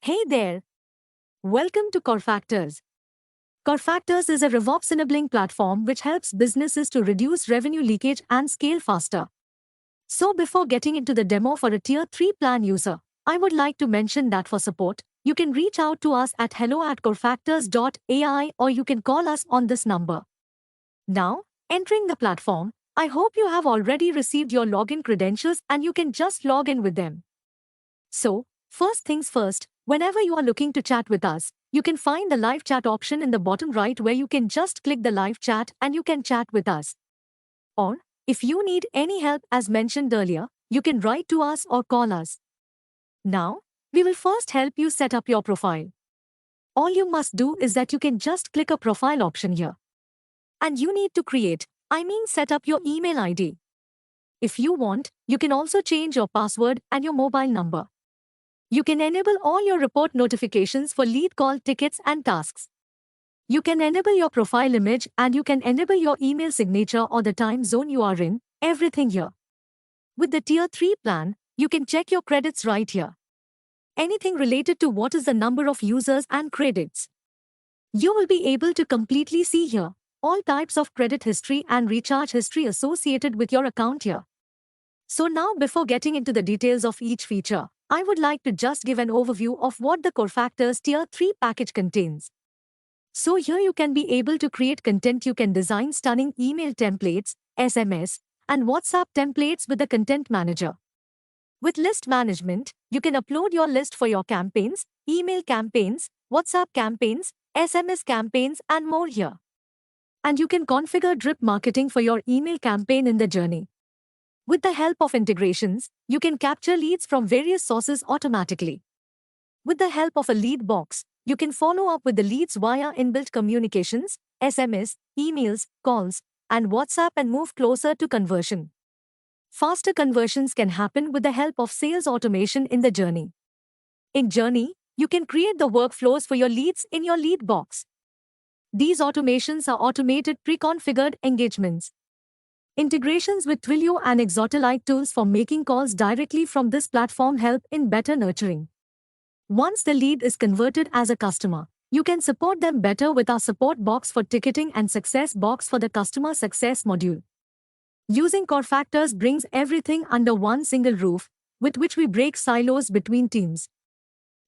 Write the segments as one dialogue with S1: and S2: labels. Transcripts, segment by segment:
S1: Hey there! Welcome to Corfactors. Corfactors is a RevOps enabling platform which helps businesses to reduce revenue leakage and scale faster. So before getting into the demo for a Tier 3 plan user, I would like to mention that for support, you can reach out to us at hello@corfactors.ai or you can call us on this number. Now, entering the platform, I hope you have already received your login credentials and you can just log in with them. So, first things first, whenever you are looking to chat with us, you can find the live chat option in the bottom right where you can just click the live chat and you can chat with us. Or, if you need any help as mentioned earlier, you can write to us or call us. Now, we will first help you set up your profile. All you must do is that you can just click a profile option here. And you need to set up your email ID. If you want, you can also change your password and your mobile number. You can enable all your report notifications for lead call tickets and tasks. You can enable your profile image and you can enable your email signature or the time zone you are in, everything here. With the Tier 3 plan, you can check your credits right here. Anything related to what is the number of users and credits. You will be able to completely see here all types of credit history and recharge history associated with your account here. So now before getting into the details of each feature, I would like to just give an overview of what the Corfactors Tier 3 package contains. So here you can be able to create content. You can design stunning email templates, SMS, and WhatsApp templates with the Content Manager. With list management, you can upload your list for your campaigns, email campaigns, WhatsApp campaigns, SMS campaigns, and more here. And you can configure drip marketing for your email campaign in the journey. With the help of integrations, you can capture leads from various sources automatically. With the help of a lead box, you can follow up with the leads via inbuilt communications, SMS, emails, calls, and WhatsApp and move closer to conversion. Faster conversions can happen with the help of sales automation in the journey. In Journey, you can create the workflows for your leads in your lead box. These automations are automated pre-configured engagements. Integrations with Twilio and Exotelite tools for making calls directly from this platform help in better nurturing. Once the lead is converted as a customer, you can support them better with our support box for ticketing and success box for the customer success module. Using Corfactors brings everything under one single roof, with which we break silos between teams.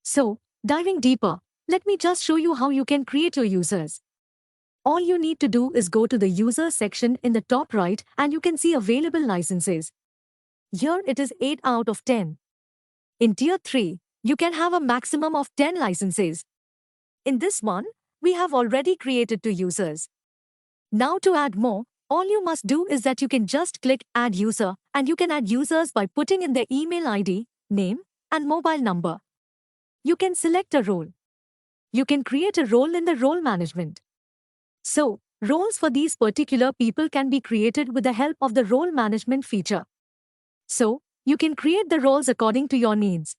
S1: So, diving deeper, let me just show you how you can create your users. All you need to do is go to the user section in the top right and you can see available licenses. Here it is 8 out of 10. In Tier 3, you can have a maximum of 10 licenses. In this one, we have already created 2 users. Now to add more, all you must do is that you can just click Add User and you can add users by putting in their email ID, name, and mobile number. You can select a role. You can create a role in the role management. So, roles for these particular people can be created with the help of the role management feature. So, you can create the roles according to your needs.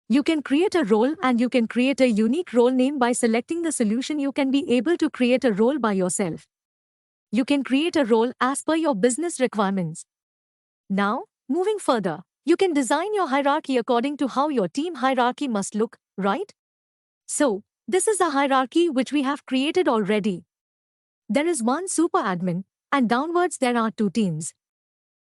S1: You can create a role and you can create a unique role name by selecting the solution. You can be able to create a role by yourself. You can create a role as per your business requirements. Now, moving further, you can design your hierarchy according to how your team hierarchy must look, right? So, this is the hierarchy which we have created already. There is one super admin, and downwards there are 2 teams.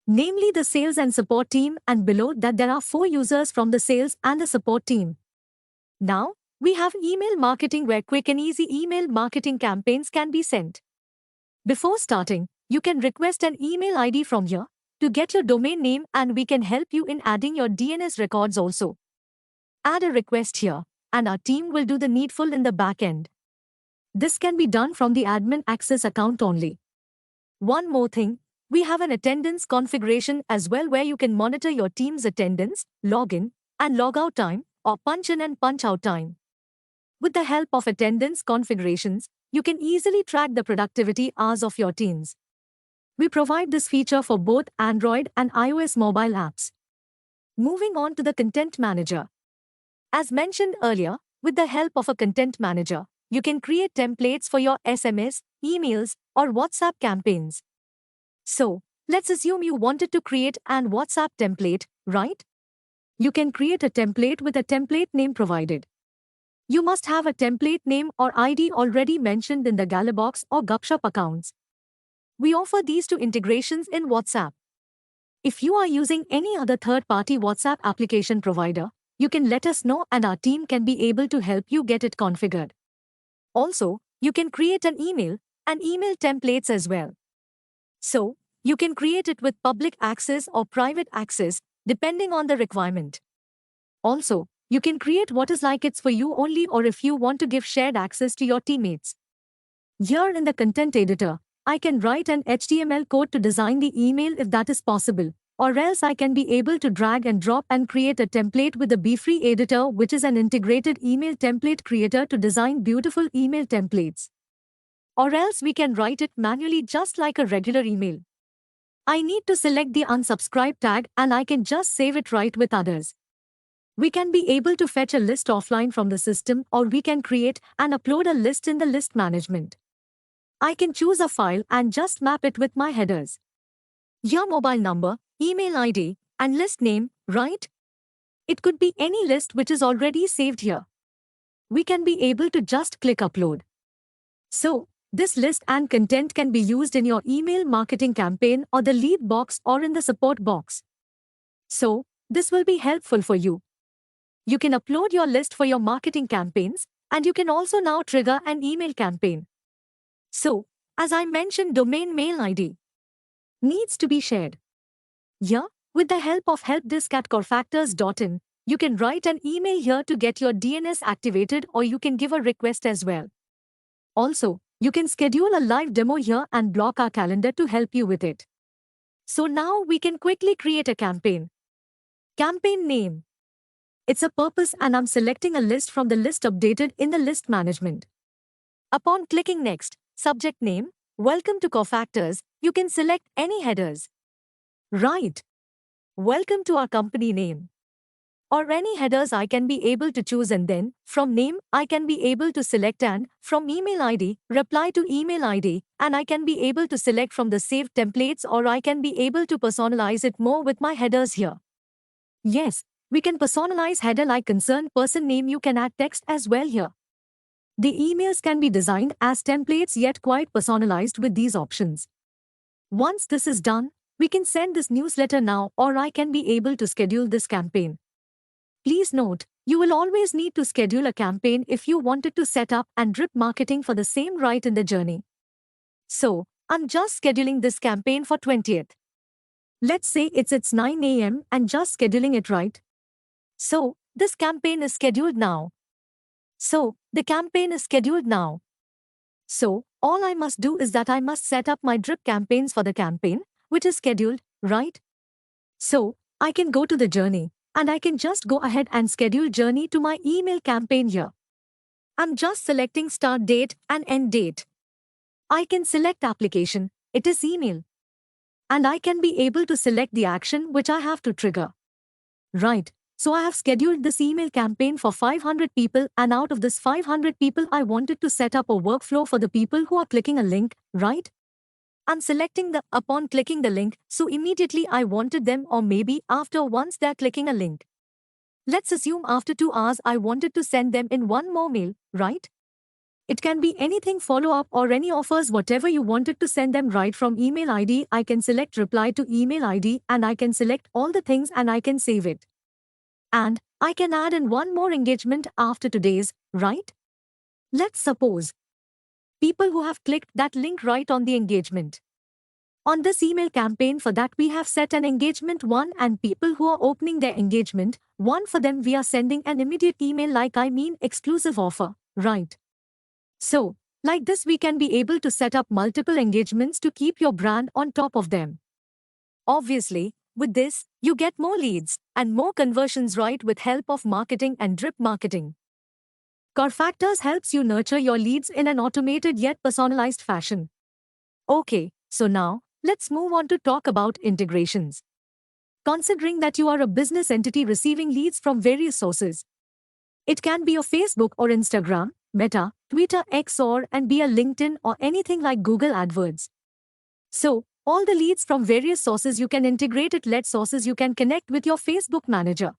S1: Namely the sales and support team, and below that there are 4 users from the sales and the support team. Now, we have email marketing where quick and easy email marketing campaigns can be sent. Before starting, you can request an email ID from here to get your domain name and we can help you in adding your DNS records also. Add a request here, and our team will do the needful in the back end. This can be done from the admin access account only. One more thing, we have an attendance configuration as well where you can monitor your team's attendance, login, and logout time, or punch in and punch out time. With the help of attendance configurations, you can easily track the productivity hours of your teams. We provide this feature for both Android and iOS mobile apps. Moving on to the Content Manager. As mentioned earlier, with the help of a Content Manager, you can create templates for your SMS, emails, or WhatsApp campaigns. So, let's assume you wanted to create an WhatsApp template, right? You can create a template with a template name provided. You must have a template name or ID already mentioned in the Galabox or Gupshup accounts. We offer these two integrations in WhatsApp. If you are using any other third-party WhatsApp application provider, you can let us know and our team can be able to help you get it configured. Also, you can create an email and email templates as well. So, you can create it with public access or private access, depending on the requirement. Also, you can create what is like it's for you only or if you want to give shared access to your teammates. Here in the content editor, I can write an HTML code to design the email if that is possible, or else I can be able to drag and drop and create a template with the BeFree editor, which is an integrated email template creator to design beautiful email templates. Or else we can write it manually just like a regular email. I need to select the unsubscribe tag and I can just save it right with others. We can be able to fetch a list offline from the system, or we can create and upload a list in the list management. I can choose a file and just map it with my headers. Your mobile number, email ID, and list name, right? It could be any list which is already saved here. We can be able to just click upload. So, this list and content can be used in your email marketing campaign or the lead box or in the support box. So, this will be helpful for you. You can upload your list for your marketing campaigns, and you can also now trigger an email campaign. So, as I mentioned, domain mail ID needs to be shared. Here, with the help of helpdesk@corefactors.in, you can write an email here to get your DNS activated, or you can give a request as well. Also, you can schedule a live demo here and block our calendar to help you with it. So now we can quickly create a campaign. Campaign name. It's a purpose and I'm selecting a list from the list updated in the list management. Upon clicking next, subject name, welcome to Cofactors, you can select any headers. Right. Welcome to our company name. Or any headers I can be able to choose, and then, from name, I can be able to select, and from email ID, reply to email ID, and I can be able to select from the saved templates, or I can be able to personalize it more with my headers here. Yes, we can personalize header like concerned person name. You can add text as well here. The emails can be designed as templates yet quite personalized with these options. Once this is done, we can send this newsletter now, or I can be able to schedule this campaign. Please note, you will always need to schedule a campaign if you wanted to set up and drip marketing for the same right in the journey. So, I'm just scheduling this campaign for 20th. Let's say it's 9 a.m. and just scheduling it right. So, this campaign is scheduled now. So, the campaign is scheduled now. So, all I must do is that I must set up my drip campaigns for the campaign, which is scheduled, right? So, I can go to the journey, and I can just go ahead and schedule journey to my email campaign here. I'm just selecting start date and end date. I can select application, it is email. And I can be able to select the action which I have to trigger. Right, so I have scheduled this email campaign for 500 people, and out of this 500 people I wanted to set up a workflow for the people who are clicking a link, right? I'm selecting the upon clicking the link, so immediately I wanted them, or maybe after once they're clicking a link. Let's assume after 2 hours I wanted to send them in one more mail, right? It can be anything, follow-up or any offers, whatever you wanted to send them right from email ID. I can select reply to email ID and I can select all the things and I can save it. And I can add in one more engagement after today's, right? Let's suppose people who have clicked that link right on the engagement. On this email campaign, for that we have set an engagement 1, and people who are opening their engagement 1, for them we are sending an immediate email like exclusive offer, right? So, like this we can be able to set up multiple engagements to keep your brand on top of them. Obviously, with this, you get more leads and more conversions right with help of marketing and drip marketing. Corefactors helps you nurture your leads in an automated yet personalized fashion. Okay, so now, let's move on to talk about integrations. Considering that you are a business entity receiving leads from various sources, it can be your Facebook or Instagram, Meta, Twitter, X, or and be a LinkedIn or anything like Google AdWords. So, all the leads from various sources you can integrate it. Let sources you can connect with your Facebook manager.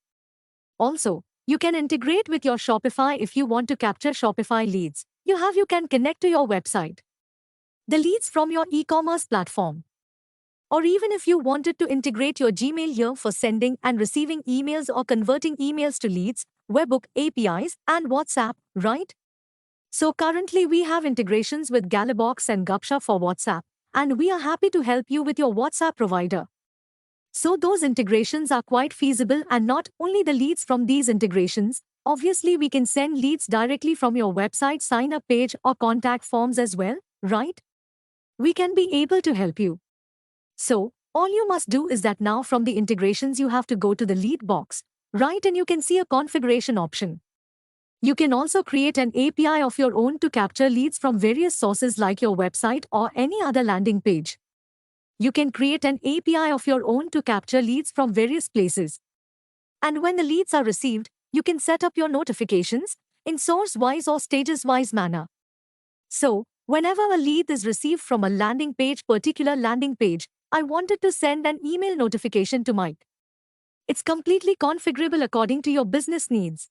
S1: Also, You can integrate with your Shopify if you want to capture Shopify leads. You can connect to your website. The leads from your e-commerce platform. Or even if you wanted to integrate your Gmail here for sending and receiving emails or converting emails to leads, webhook APIs, and WhatsApp, right? So currently we have integrations with Galabox and Gupsha for WhatsApp, and we are happy to help you with your WhatsApp provider. So those integrations are quite feasible, and not only the leads from these integrations, obviously we can send leads directly from your website sign-up page or contact forms as well, right? We can be able to help you. So, all you must do is that now from the integrations you have to go to the lead box, right, and you can see a configuration option. You can also create an API of your own to capture leads from various sources like your website or any other landing page. You can create an API of your own to capture leads from various places. And when the leads are received, you can set up your notifications in source-wise or stages-wise manner. So, whenever a lead is received from a particular landing page, I wanted to send an email notification to Mike. It's completely configurable according to your business needs.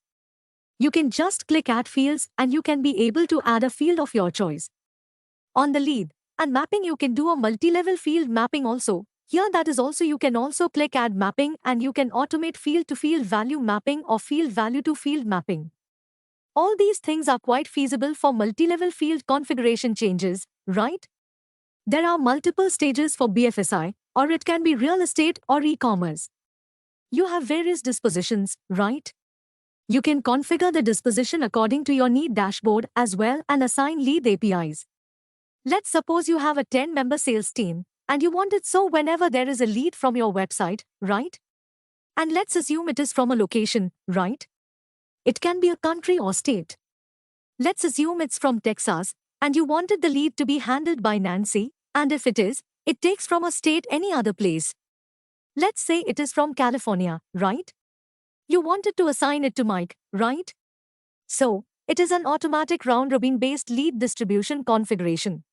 S1: You can just click Add Fields and you can be able to add a field of your choice. On the lead and mapping, you can do a multi-level field mapping also. Here that is also you can also click Add Mapping and you can automate field-to-field value mapping or field value-to-field mapping. All these things are quite feasible for multi-level field configuration changes, right? There are multiple stages for BFSI, or it can be real estate or e-commerce. You have various dispositions, right? You can configure the disposition according to your need dashboard as well and assign lead APIs. Let's suppose you have a 10-member sales team, and you want it so whenever there is a lead from your website, right? And let's assume it is from a location, right? It can be a country or state. Let's assume it's from Texas, and you wanted the lead to be handled by Nancy, and if it is, it takes from a state any other place. Let's say it is from California, right? You wanted to assign it to Mike, right? So, it is an automatic round-robin based lead distribution configuration.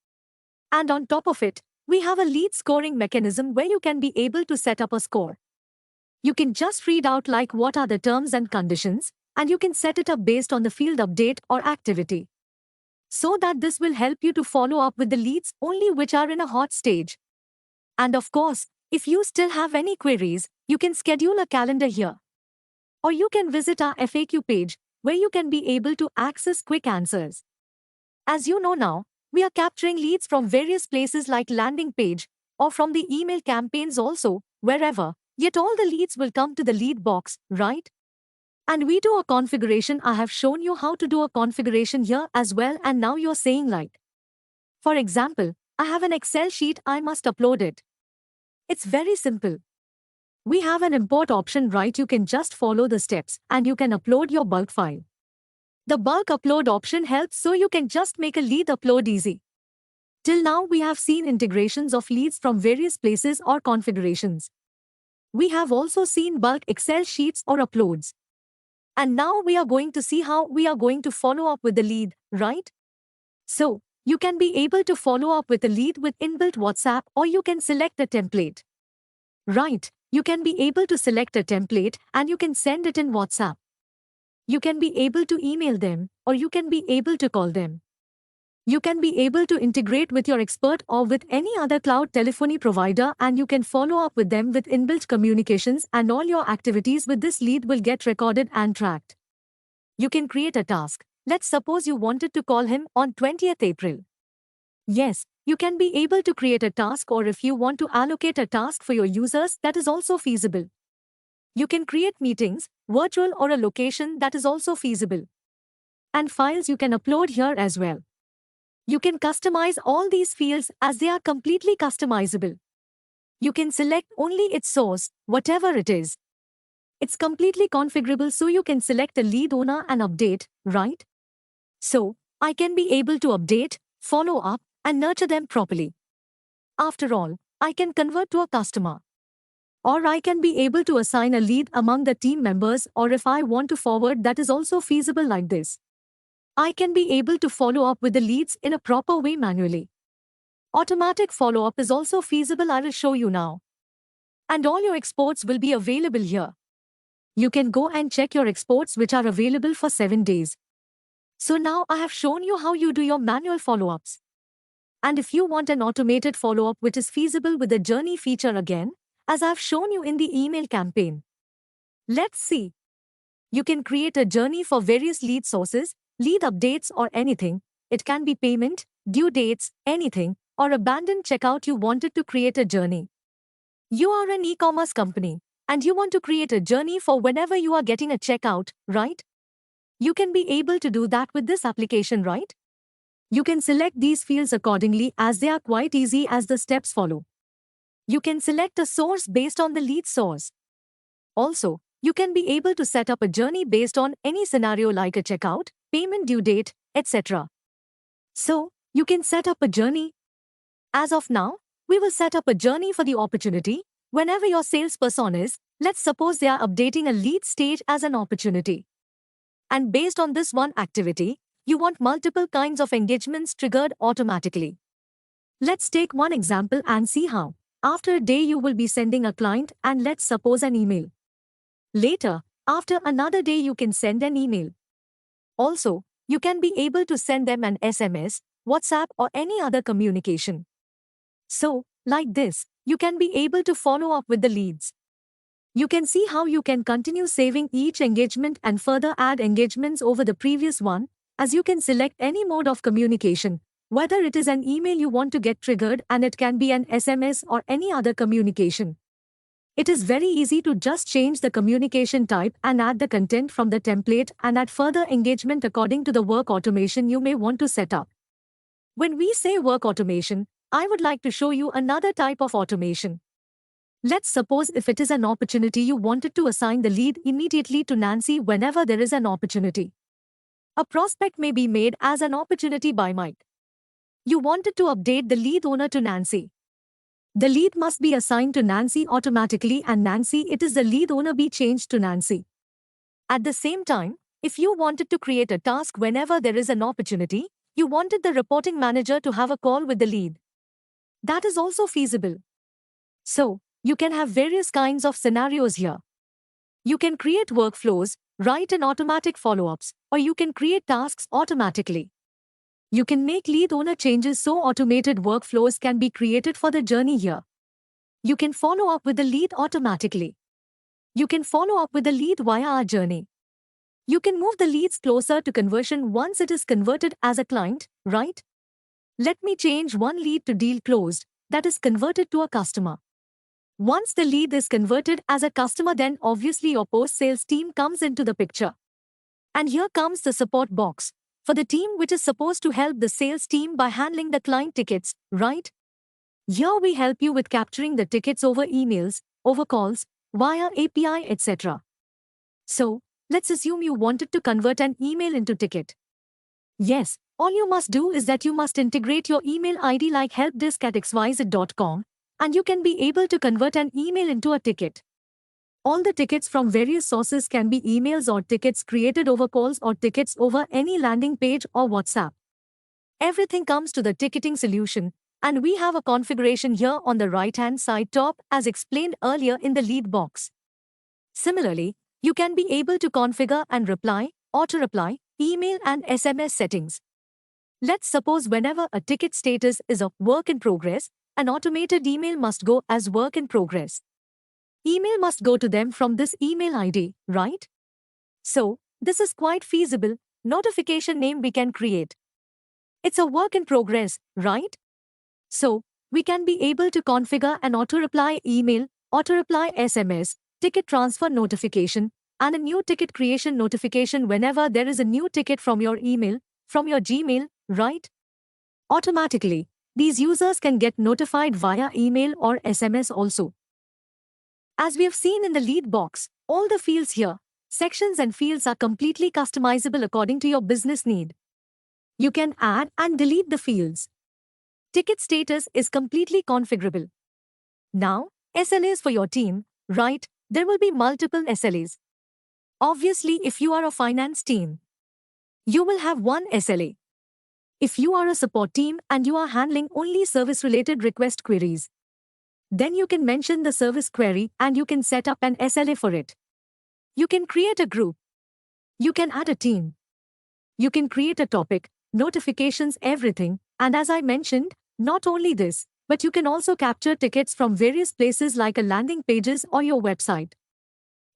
S1: And on top of it, we have a lead scoring mechanism where you can be able to set up a score. You can just read out like what are the terms and conditions, and you can set it up based on the field update or activity. So that this will help you to follow up with the leads only which are in a hot stage. And of course, if you still have any queries, you can schedule a calendar here. Or you can visit our FAQ page, where you can be able to access quick answers. As you know now, we are capturing leads from various places like landing page, or from the email campaigns also, wherever, yet all the leads will come to the lead box, right? And we do a configuration. I have shown you how to do a configuration here as well, and now you're saying like, for example, I have an Excel sheet, I must upload it. It's very simple. We have an import option, right? You can just follow the steps and you can upload your bulk file. The bulk upload option helps so you can just make a lead upload easy. Till now we have seen integrations of leads from various places or configurations. We have also seen bulk Excel sheets or uploads. And now we are going to see how we are going to follow up with the lead, right? So, you can be able to follow up with a lead with inbuilt WhatsApp, or you can select a template. Right, you can be able to select a template and you can send it in WhatsApp. You can be able to email them, or you can be able to call them. You can be able to integrate with your expert or with any other cloud telephony provider, and you can follow up with them with inbuilt communications, and all your activities with this lead will get recorded and tracked. You can create a task. Let's suppose you wanted to call him on 20th April. Yes, you can be able to create a task, or if you want to allocate a task for your users, that is also feasible. You can create meetings, virtual or a location, that is also feasible. And files you can upload here as well. You can customize all these fields as they are completely customizable. You can select only its source, whatever it is. It's completely configurable, so you can select a lead owner and update, right? So, I can be able to update, follow up, and nurture them properly. After all, I can convert to a customer. Or I can be able to assign a lead among the team members, or if I want to forward, that is also feasible like this. I can be able to follow up with the leads in a proper way manually. Automatic follow-up is also feasible. I will show you now. And all your exports will be available here. You can go and check your exports which are available for 7 days. So now I have shown you how you do your manual follow-ups. And if you want an automated follow-up which is feasible with the journey feature again, as I've shown you in the email campaign. Let's see. You can create a journey for various lead sources, lead updates or anything. It can be payment, due dates, anything, or abandoned checkout you wanted to create a journey. You are an e-commerce company, and you want to create a journey for whenever you are getting a checkout, right? You can be able to do that with this application, right? You can select these fields accordingly as they are quite easy as the steps follow. You can select a source based on the lead source. Also, you can be able to set up a journey based on any scenario like a checkout, payment due date, etc. So, you can set up a journey. As of now, we will set up a journey for the opportunity. Whenever your salesperson is, let's suppose they are updating a lead stage as an opportunity. And based on this one activity, you want multiple kinds of engagements triggered automatically. Let's take one example and see how. After a day you will be sending a client and let's suppose an email. Later, after another day you can send an email. Also, you can be able to send them an SMS, WhatsApp or any other communication. So, like this, you can be able to follow up with the leads. You can see how you can continue saving each engagement and further add engagements over the previous one, as you can select any mode of communication, whether it is an email you want to get triggered and it can be an SMS or any other communication. It is very easy to just change the communication type and add the content from the template and add further engagement according to the work automation you may want to set up. When we say work automation, I would like to show you another type of automation. Let's suppose if it is an opportunity you wanted to assign the lead immediately to Nancy whenever there is an opportunity. A prospect may be made as an opportunity by Mike. You wanted to update the lead owner to Nancy. The lead must be assigned to Nancy automatically and Nancy it is the lead owner be changed to Nancy. At the same time, if you wanted to create a task whenever there is an opportunity, you wanted the reporting manager to have a call with the lead. That is also feasible. So, you can have various kinds of scenarios here. You can create workflows, write an automatic follow-ups, or you can create tasks automatically. You can make lead owner changes so automated workflows can be created for the journey here. You can follow up with the lead automatically. You can follow up with the lead via our journey. You can move the leads closer to conversion once it is converted as a client, right? Let me change one lead to deal closed, that is converted to a customer. Once the lead is converted as a customer, then obviously your post-sales team comes into the picture. And here comes the support box for the team which is supposed to help the sales team by handling the client tickets, right? Here we help you with capturing the tickets over emails, over calls, via API, etc. So, let's assume you wanted to convert an email into ticket. Yes, all you must do is that you must integrate your email ID like helpdesk@xyz.com, and you can be able to convert an email into a ticket. All the tickets from various sources can be emails or tickets created over calls or tickets over any landing page or WhatsApp. Everything comes to the ticketing solution, and we have a configuration here on the right-hand side top as explained earlier in the lead box. Similarly, you can be able to configure and reply, auto-reply, email and SMS settings. Let's suppose whenever a ticket status is a work in progress, an automated email must go as work in progress. Email must go to them from this email ID, right? So, this is quite feasible. Notification name we can create. It's a work in progress, right? So, we can be able to configure an auto-reply email, auto-reply SMS, ticket transfer notification, and a new ticket creation notification whenever there is a new ticket from your email, from your Gmail, right? Automatically, these users can get notified via email or SMS also. As we have seen in the lead box, all the fields here, sections and fields are completely customizable according to your business need. You can add and delete the fields. Ticket status is completely configurable. Now, SLAs for your team, right? There will be multiple SLAs. Obviously, if you are a finance team, you will have one SLA. If you are a support team and you are handling only service-related request queries, then you can mention the service query and you can set up an SLA for it. You can create a group. You can add a team. You can create a topic, notifications, everything. And as I mentioned, not only this, but you can also capture tickets from various places like a landing pages or your website.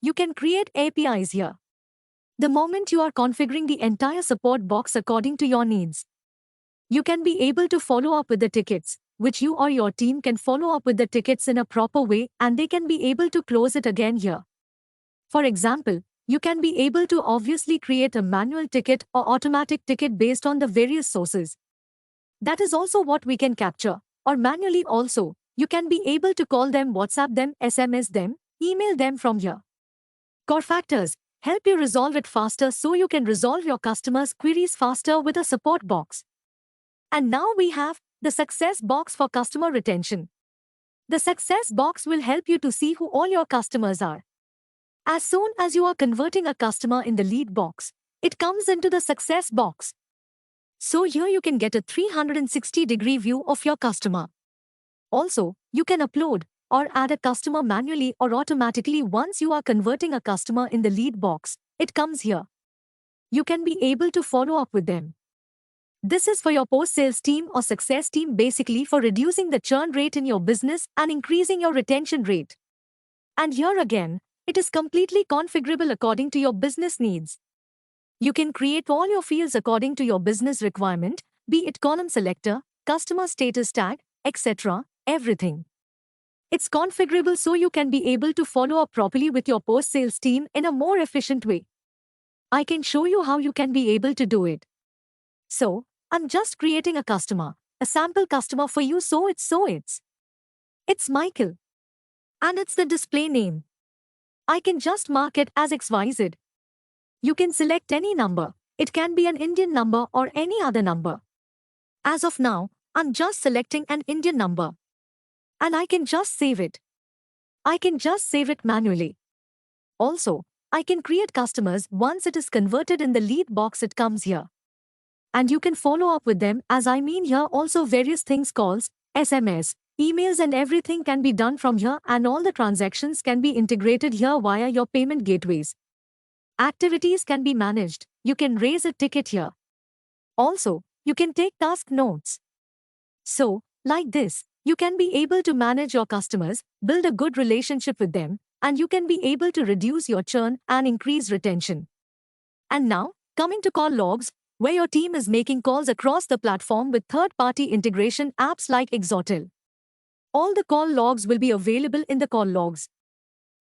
S1: You can create APIs here. The moment you are configuring the entire support box according to your needs, you can be able to follow up with the tickets, which you or your team can follow up with the tickets in a proper way and they can be able to close it again here. For example, you can be able to obviously create a manual ticket or automatic ticket based on the various sources. That is also what we can capture, or manually also, you can be able to call them, WhatsApp them, SMS them, email them from here. Core Factors help you resolve it faster so you can resolve your customers' queries faster with a support box. And now we have the Success Box for customer retention. The Success Box will help you to see who all your customers are. As soon as you are converting a customer in the lead box, it comes into the Success Box. So here you can get a 360-degree view of your customer. Also, you can upload or add a customer manually or automatically once you are converting a customer in the lead box. It comes here. You can be able to follow up with them. This is for your post-sales team or success team, basically for reducing the churn rate in your business and increasing your retention rate. And here again, it is completely configurable according to your business needs. You can create all your fields according to your business requirement, be it column selector, customer status tag, etc., everything. It's configurable so you can be able to follow up properly with your post-sales team in a more efficient way. I can show you how you can be able to do it. So, I'm just creating a customer, a sample customer for you, so it's Michael. And it's the display name. I can just mark it as XYZ. You can select any number. It can be an Indian number or any other number. As of now, I'm just selecting an Indian number. And I can just save it. I can just save it manually. Also, I can create customers once it is converted in the lead box. It comes here. And you can follow up with them, as I mean here also various things, calls, SMS, emails and everything can be done from here, and all the transactions can be integrated here via your payment gateways. Activities can be managed. You can raise a ticket here. Also, you can take task notes. So, like this, you can be able to manage your customers, build a good relationship with them, and you can be able to reduce your churn and increase retention. And now, coming to call logs, where your team is making calls across the platform with third-party integration apps like Exotel. All the call logs will be available in the call logs.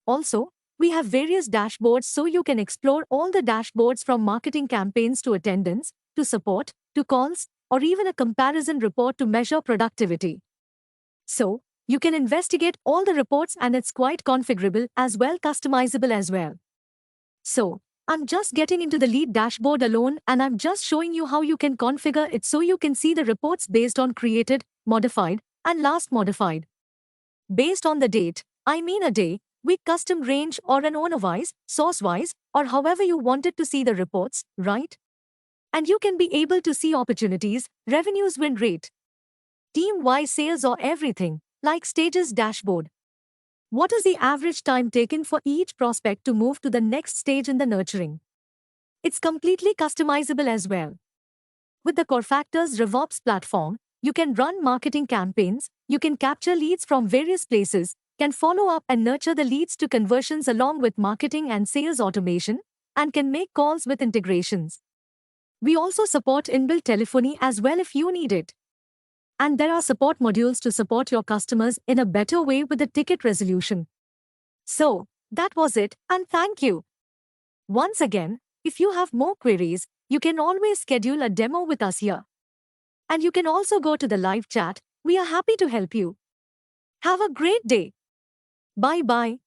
S1: Also, we have various dashboards so you can explore all the dashboards from marketing campaigns to attendance, to support, to calls, or even a comparison report to measure productivity. So, you can investigate all the reports and it's quite configurable as well, customizable as well. So, I'm just getting into the lead dashboard alone and I'm just showing you how you can configure it so you can see the reports based on created, modified, and last modified. Based on the date, I mean a day, week, custom range or an owner-wise, source-wise, or however you wanted to see the reports, right? And you can be able to see opportunities, revenues, win rate, team-wise sales or everything, like stages dashboard. What is the average time taken for each prospect to move to the next stage in the nurturing? It's completely customizable as well. With the Core Factors RevOps platform, you can run marketing campaigns, you can capture leads from various places, can follow up and nurture the leads to conversions along with marketing and sales automation, and can make calls with integrations. We also support inbuilt telephony as well if you need it. And there are support modules to support your customers in a better way with the ticket resolution. So, that was it, and thank you. Once again, if you have more queries, you can always schedule a demo with us here. And you can also go to the live chat. We are happy to help you. Have a great day. Bye-bye.